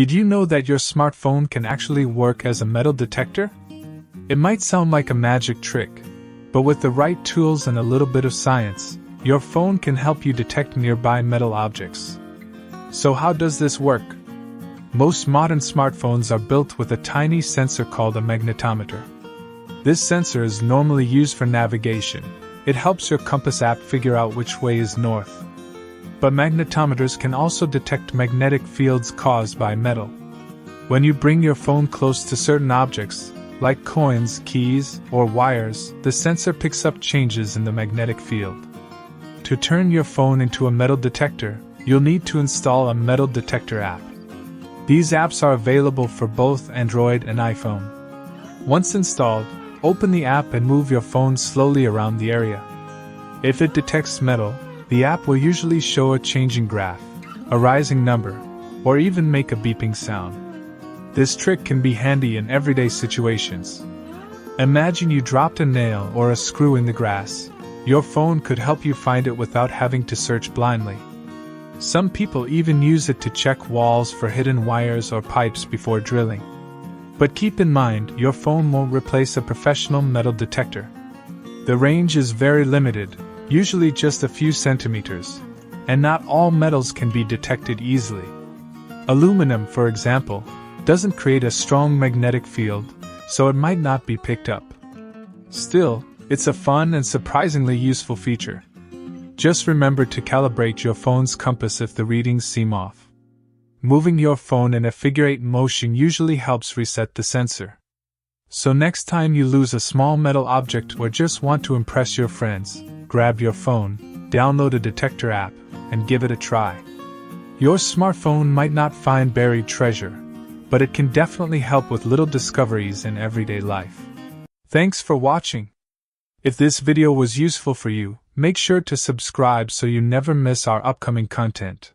Did you know that your smartphone can actually work as a metal detector? It might sound like a magic trick, but with the right tools and a little bit of science, your phone can help you detect nearby metal objects. So how does this work? Most modern smartphones are built with a tiny sensor called a magnetometer. This sensor is normally used for navigation. It helps your compass app figure out which way is north. But magnetometers can also detect magnetic fields caused by metal. When you bring your phone close to certain objects, like coins, keys, or wires, the sensor picks up changes in the magnetic field. To turn your phone into a metal detector, you'll need to install a metal detector app. These apps are available for both Android and iPhone. Once installed, open the app and move your phone slowly around the area. If it detects metal, the app will usually show a changing graph, a rising number, or even make a beeping sound. This trick can be handy in everyday situations. Imagine you dropped a nail or a screw in the grass. Your phone could help you find it without having to search blindly. Some people even use it to check walls for hidden wires or pipes before drilling. But keep in mind, your phone won't replace a professional metal detector. The range is very limited, usually just a few centimeters, and not all metals can be detected easily. Aluminum, for example, doesn't create a strong magnetic field, so it might not be picked up. Still, it's a fun and surprisingly useful feature. Just remember to calibrate your phone's compass if the readings seem off. Moving your phone in a figure-8 motion usually helps reset the sensor. So next time you lose a small metal object or just want to impress your friends, grab your phone, download a Detector app, and give it a try. Your smartphone might not find buried treasure, but it can definitely help with little discoveries in everyday life. Thanks for watching. If this video was useful for you, make sure to subscribe so you never miss our upcoming content.